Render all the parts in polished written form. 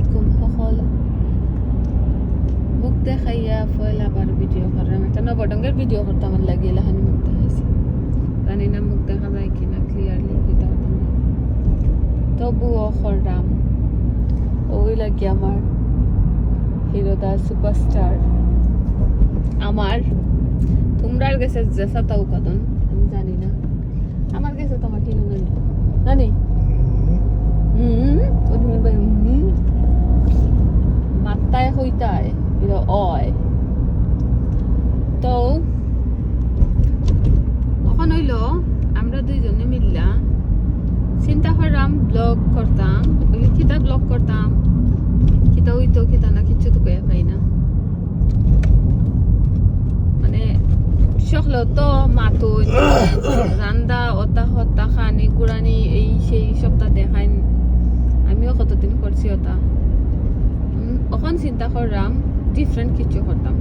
আলাইকুম সকল মুখ দেখাইয়া ফয়লা আবার ভিডিও করলাম একটা নবডঙ্গের ভিডিও করতে আমার লাগিয়ে লাহানি মুখ দেখাইছে জানি না মুখ দেখা যায় কিনা ক্লিয়ারলি এটা তবুও করলাম ওই লাগে আমার হিরোদা সুপারস্টার আমার তোমরার গেছে যেসা তাও কদন আমি জানি না আমার গেছে তোমার কি জানি মাত্তায় হইতায় এটা অয় তো এখন হইল আমরা দুইজনে মিললা চিন্তা করলাম ব্লগ করতাম কিতা ব্লগ করতাম কিতা হইতো কিতা না কিচ্ছু তো কয়ে পাই না মানে সকলেও তো মাতো রান্দা অতা হতা খানি গুড়ানি এই সেই সপ্তাহ দেখাই আমিও কতদিন করছি ওটা এখন চিন্তা করলাম ডিফারেন্ট কিছু করতাম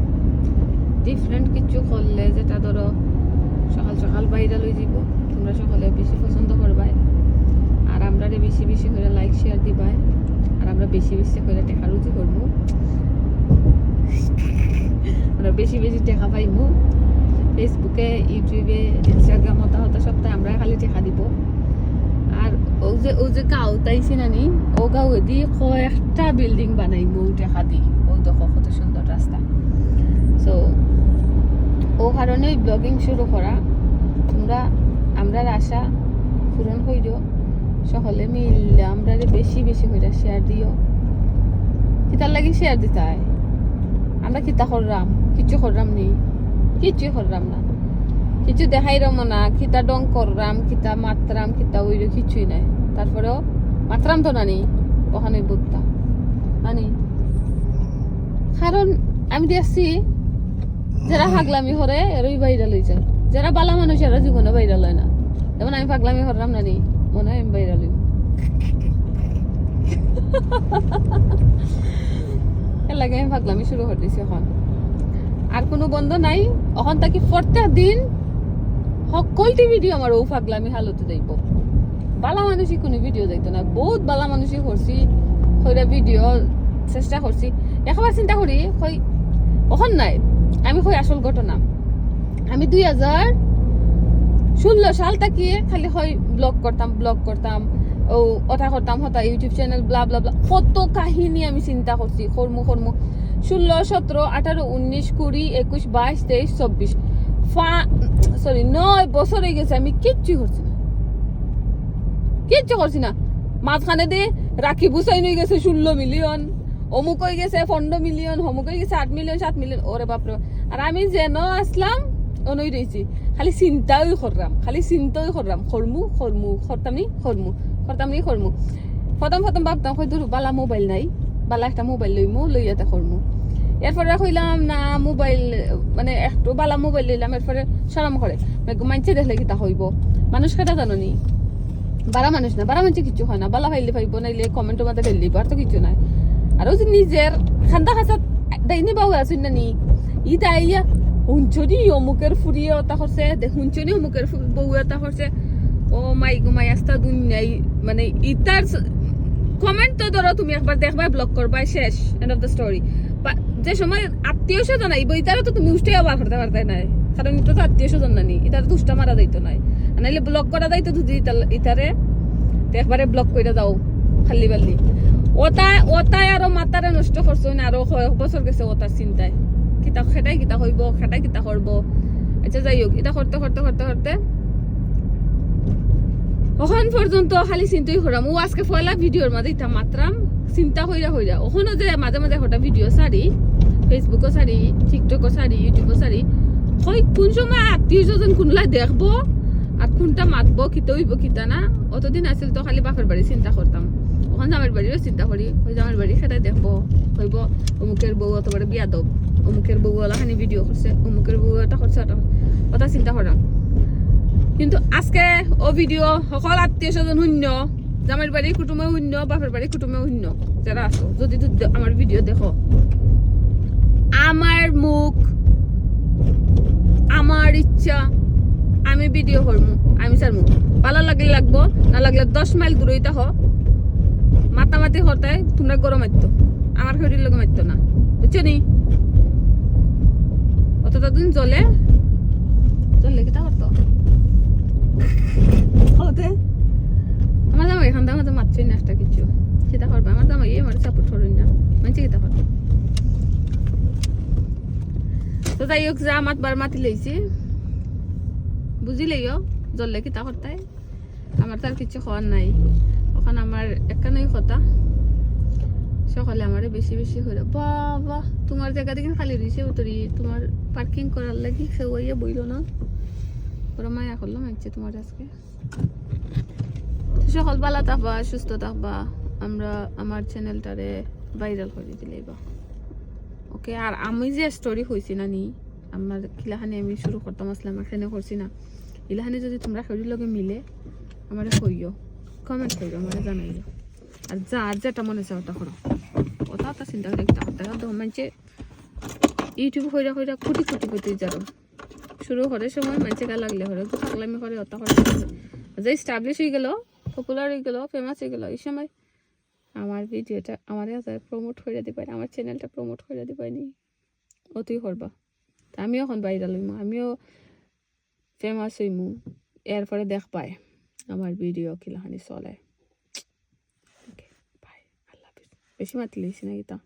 ডিফারেন্ট কিছু করলে যেটা ধরো সকাল সকাল বাইরে লই যাব তোমরা সকলে বেশি পছন্দ করবাই আর আমরা বেশি বেশি করে লাইক শেয়ার দিবাই আর আমরা বেশি বেশি করে টাকা রুজি করবো আমরা বেশি বেশি টাকা পাইবো ফেসবুকে ইউটিউবে ইনস্টাগ্রাম হতা হতা সপ্তাহে আমরা খালি টাকা দিব আর ও যে গাঁও তাইছি নানি ও গাঁও দিয়ে কয়েকটা বিল্ডিং বানাইবো টাকা দি ও দেখো কত সুন্দর রাস্তা সো ও কারণে ব্লগিং শুরু করা তোমরা আমরার আশা পূরণ হইল সকলে মিললে আমরা বেশি বেশি করে শেয়ার দিও কিতার লাগি শেয়ার দিতে হয় আমরা কিতা করলাম কিচ্ছু করলাম নি কিচ্ছু করলাম না কিছু দেখাইলাম না কিতা ডং করলাম কিতা মাত্রাম কিতা ওইর কিছুই নাই তারপরেও মাত্রাম তো নানি ওখানে বুঝতাম নানি কারণ আমি দেখছি যারা পাগলামি করে এরই বাইরে লই যায় যারা বালা মানুষ এরা জীবনে বাইরে লয় না যেমন আমি পাগলামি করলাম নানি মনে হয় আমি বাইরে লইব এর লাগে আমি পাগলামি শুরু করে দিছি এখন আর কোনো বন্ধ নাই এখন তাকে প্রত্যেক দিন সকলটি ভিডিও আমার ও পাগলামি হালতে যাইব বালা মানুষই কোনো ভিডিও যাইতো না বহুত বালা মানুষই করছি হইরা ভিডিও চেষ্টা করছি একবার চিন্তা করি হই ওখান নাই আমি কই আসল ঘটনা আমি 2016 সাল থেকে খালি হয় ব্লগ করতাম ও কথা করতাম হতা ইউটিউব চ্যানেল ব্লা ব্লা ব্লা কত কাহিনী আমি চিন্তা করছি খরমু 16 17 18 19 20 21 22 23 24 9 বছর হয়ে গেছে আমি কিচ্ছু করছি না মাঝখানে দিয়ে রাখি বুসাই নিয়ে গেছে 16 মিলিয়ন অমুক হয়ে গেছে 15 মিলিয়ন অমুক হয়ে গেছে 8 মিলিয়ন 7 মিলিয়ন ওরে বাপরে আর আমি যেন আসলাম অনই রয়েছি খালি চিন্তাই করলাম খরমু প্রথম ভাবতাম হয়তো বালা মোবাইল নাই বালা একটা মোবাইল লইয়াতে খরমু এরপরে কইলাম না মোবাইল মানে একটু বালা মোবাইল লইলাম এরপরে শরম করে মানছে দেখলে কি তা হইব মানুষ কেটা জানো নি বারা মানুষ না বারা মানুষ কিছু হয় না বালা ফাইলে পাইব নাইলে কমেন্টের মধ্যে ফেললি আর তো কিছু নাই আর ওই যে নিজের খান্দা খাসাত দাইনি বাবু আসুন না নি ই তাইয়া হুঞ্চনি অমুকের ফুরিয়ে ওটা করছে হুঞ্চনি অমুকের বউ এটা করছে ও মাই আস্তা দুনিয়াই মানে ইতার কমেন্ট তো ধরো তুমি একবার দেখবা ব্লক করবা শেষ এন্ড অফ দ্য স্টোরি যে সময় আত্মীয় স্বজন আইব ইতারও তো তুমি উষ্টাই অবাক করতে পারতে নাই কারণ এটা তো আত্মীয় স্বজন নানি ইতার তো উষ্টা মারা যাইতো নাই নাইলে ব্লক করা যাইতো যদি ইতারে একবারে ব্লক করে দাও খালি বাল্লি ওটাই আরো মাতারে নষ্ট করছো না আরো কয়েক বছর গেছে ওটার চিন্তায় খেটাই কিতা হইব খেটাই কিতা করবো আচ্ছা যাই হোক এটা করতে ওখান পর্যন্ত খালি চিন্তাই করাম ও আজকে পয়লা ভিডিওর মাঝে এটা মাত্রাম চিন্তা হইরা ওখানেও যে মাঝে মাঝে হঠাৎ ভিডিও সারি ফেসবুকও সারি টিকটকও সারি ইউটিউবও সারি হয় কোন সময় আত্মীয় স্বজন কোনলা দেখবো আর কোনটা মাতবো কিতা হইব কিতা না অতদিন আসিল তো খালি বাপের বাড়ি চিন্তা করতাম ওখান জামের বাড়িও চিন্তা করি ওই জামের বাড়ি খেটাই দেখবো হইব অমুকের বউ অতবারে বিয়া দব অমুকের বউ ওলাখানি ভিডিও করছে অমুকের বউ এটা করছে ওটা চিন্তা করাম কিন্তু আজকে ও ভিডিও সকল আত্মীয় স্বজন শূন্য জামের বাড়ি কুটুমে শূন্য বাপের বাড়ি কুটুমে শূন্য যারা আছো যদি আমার ভিডিও দেখো আমার মুখ আমার ইচ্ছা আমি ভিডিও করবো আমি ছাড়বো ভালো লাগলে লাগবো না লাগলে 10 মাইল দূরেই থাকো মাতামাতি হতে তোমরা গরম মারতো আমার শরীর লোক মারতো না বুঝছো নি অতটা দিন জ্বলে কিতা করতো হতে আমার জামাই এখান থেকে আমাদের মারছই না একটা কিছু কিতা করবে আমার জামাই আমার সাপোর্ট করেন না মানছি কিতা করবে তো যাই হোক যা মাতবার মাতি লইছি বুঝিলেইও জ্বললে কিতা করতে আমার তার কিছু খাওয়ার নাই ওখানে আমার একখানেই কথা সকালে আমার বেশি বেশি হইল বাবা তোমার জায়গা দেখে খালি রয়েছে উতরি তোমার পার্কিং করার লাগি কেউ ইয়ে বইল না ওরা মায়া করলাম আনছে তোমার আজকে সকালবেলা থাকবা সুস্থ থাকবা আমরা আমার চ্যানেলটারে ভাইরাল করে দিলেই বা ওকে আর আমি যে স্টোরি হয়েছি না নি আমার কিলাখানি আমি শুরু করতাম আসলাম এখানে করছি না ইলাখানি যদি তোমরা শরীর লগে মিলে আমার কইও কমেন্ট করিও আমার জানাইও আর যার যেটা মনে চাও ওটা করো ওটা তো চিন্তা করে একটা কথা তো মানছে ইউটিউব হইরা হইরা কোটি কোটি কোটি যারো শুরু করার সময় মানছে গা লাগলে হরে পাগলামি করে ওটা করে যে স্টাবলিশ হয়ে গেল পপুলার হয়ে গেল ফেমাস হয়ে গেল এই সময় আমার ভিডিওটা আমার প্রমোট করে দিবে আমার চ্যানেলটা প্রমোট করে দিবানি ও তুই করবা আমিও এখন ভাইরাল হইমু আমিও ফেমাস হইমু এরপরে দেখ পায় আমার ভিডিও কিলাখানি চলে ওকে বাই আল্লাহ হাফেজ বেশি মাতি লইছি না এটা